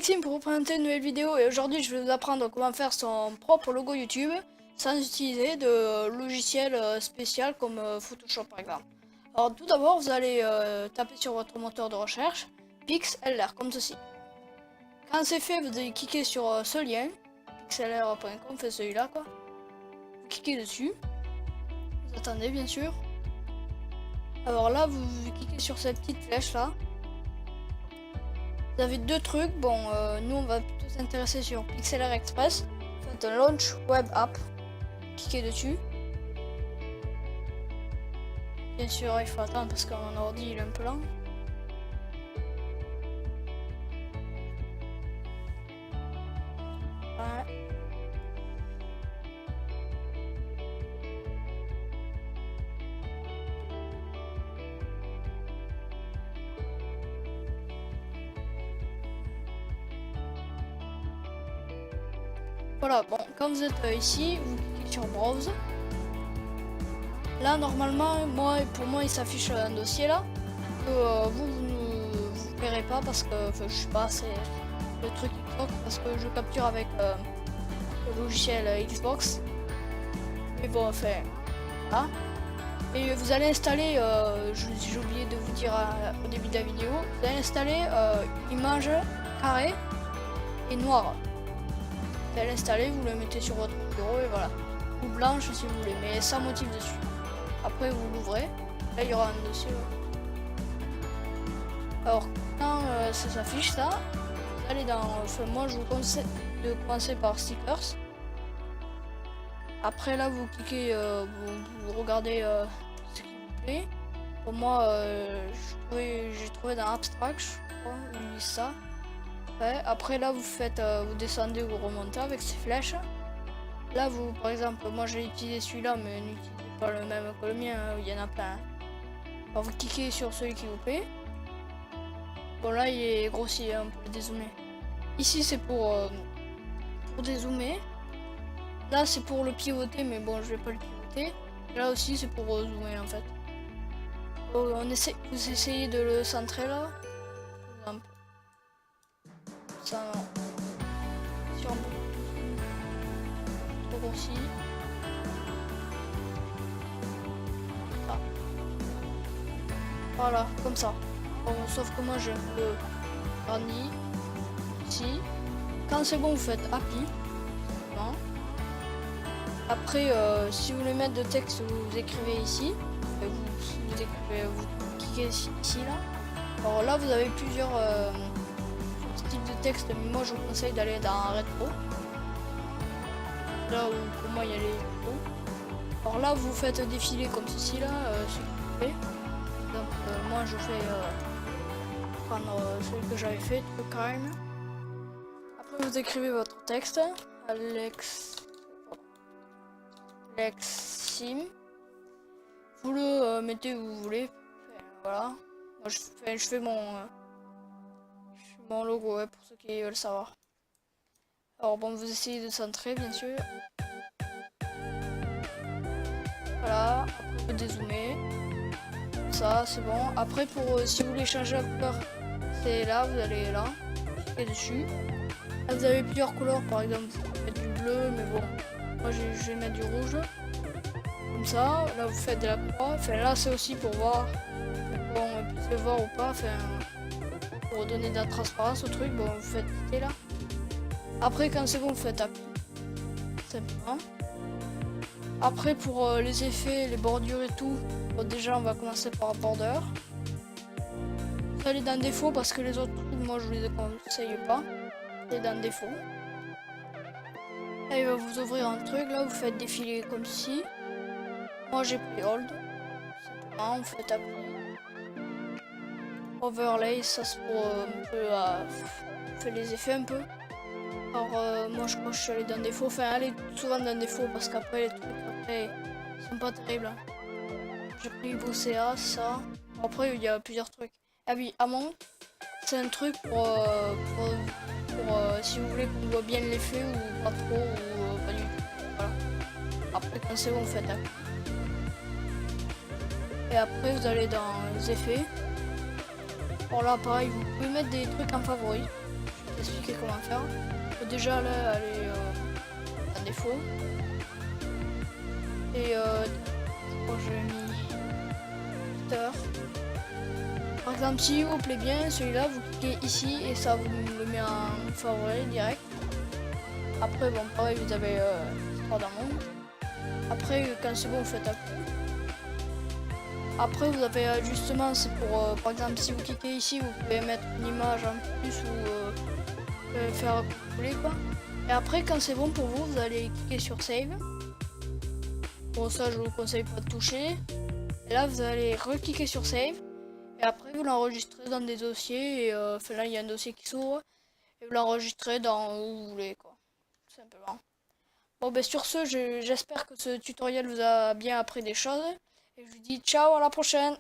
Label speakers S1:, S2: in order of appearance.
S1: Maxime pour vous présenter une nouvelle vidéo et aujourd'hui je vais vous apprendre comment faire son propre logo YouTube sans utiliser de logiciel spécial comme Photoshop par exemple. Alors tout d'abord vous allez taper sur votre moteur de recherche PixLR comme ceci. Quand c'est fait vous allez cliquer sur ce lien pixlr.com, fait celui-là quoi. Vous cliquez dessus, vous attendez bien sûr. Alors là vous cliquez sur cette petite flèche là. Vous avez deux trucs, bon nous on va plutôt s'intéresser sur PixLR Express. Faites un launch web app, cliquez dessus. Bien sûr il faut attendre parce que mon ordi il est un peu lent. Ouais. Voilà, bon, quand vous êtes ici, vous cliquez sur Browse. Là, normalement, pour moi, il s'affiche un dossier là. Que vous ne verrez pas parce que, je sais pas, c'est le truc Xbox parce que je capture avec le logiciel Xbox. Mais bon, enfin, là. Et vous allez installer, j'ai oublié de vous dire au début de la vidéo, vous allez installer une image carrée et noire. Vous allez l'installer, vous le mettez sur votre bureau et voilà. Ou blanche si vous voulez, mais sans motif dessus. Après vous l'ouvrez, là il y aura un dossier. Alors quand ça s'affiche ça, vous allez dans. Moi je vous conseille de commencer par stickers. Après là vous cliquez, vous regardez ce qui vous plaît. Pour moi j'ai trouvé dans abstract, je crois, ils disent ça. Ouais, après là vous faites, vous descendez ou vous remontez avec ces flèches. Là vous par exemple, moi j'ai utilisé celui-là mais n'utilisez pas le même que le mien, il y en a plein. Alors vous cliquez sur celui qui vous plaît. Bon là il est grossi, on peut le dézoomer. Ici c'est pour dézoomer. Là c'est pour le pivoter mais bon je vais pas le pivoter. Là aussi c'est pour zoomer en fait. Vous essayez de le centrer là. Par exemple. Ça non. Si on trop grossi. Ah. Voilà, comme ça. Bon, sauf que moi j'ai un peu garni ici. Quand c'est bon vous faites happy. Bon. Après si vous voulez mettre de texte vous écrivez ici. Et vous cliquez ici là. Alors là vous avez plusieurs type de texte, mais moi je vous conseille d'aller dans rétro, là où pour moi il y a les rétro. Alors là vous faites défiler comme ceci là, ce que vous voulez. Donc moi je fais prendre celui que j'avais fait, Truckheim. Après vous écrivez votre texte, Alexim. Vous le mettez où vous voulez. Enfin, voilà. Moi je fais mon logo, ouais, pour ceux qui veulent savoir. Alors bon, vous essayez de centrer bien sûr. Voilà, après vous dézoomer. Ça c'est bon. Après pour si vous voulez changer la couleur, c'est là, vous allez là, cliquez dessus. Là vous avez plusieurs couleurs, par exemple vous pouvez mettre du bleu, mais bon, moi je vais mettre du rouge. Comme ça, là vous faites de la croix. Enfin là c'est aussi pour voir, bon on puisse le voir ou pas. Enfin, pour donner de la transparence au truc, bon vous faites quitter là. Après quand c'est bon vous faites appui. Simplement. Après pour les effets, les bordures et tout, bon, déjà on va commencer par border. Vous allez dans défaut parce que les autres trucs moi je vous les conseille pas. Et dans défaut. Là il va vous ouvrir un truc, là vous faites défiler comme ci. Moi j'ai pris hold. Simplement vous faites appui. Overlay, ça c'est pour un peu faire les effets un peu. Alors moi je crois que je suis allé dans défaut, enfin allez souvent dans défaut parce qu'après les trucs après ils sont pas terribles. J'ai pris VCA, ça. Après il y a plusieurs trucs. Ah oui, Amont, c'est un truc pour si vous voulez qu'on voit bien l'effet ou pas trop ou pas du tout. Voilà. Après quand c'est bon vous faites appui. Et après vous allez dans les effets. Alors là pareil vous pouvez mettre des trucs en favori. expliquer comment faire. Déjà là, elle est à défaut. Et bon, j'ai mis heure. Par exemple, si vous plaît bien, celui-là, vous cliquez ici et ça vous le met en favori direct. Après, bon, pareil, vous avez Histoire d'un monde. Après, quand c'est bon, vous faites appui. Après, vous avez ajustement, c'est pour, par exemple, si vous cliquez ici, vous pouvez mettre une image en plus ou faire comme vous voulez, quoi. Et après, quand c'est bon pour vous, vous allez cliquer sur Save. Bon, ça, je vous conseille pas de toucher. Et là, vous allez recliquer sur Save. Et après, vous l'enregistrez dans des dossiers. Et enfin, là, il y a un dossier qui s'ouvre. Et vous l'enregistrez dans où vous voulez, quoi. Tout simplement. Bon, ben sur ce, j'espère que ce tutoriel vous a bien appris des choses. Et je vous dis ciao, à la prochaine!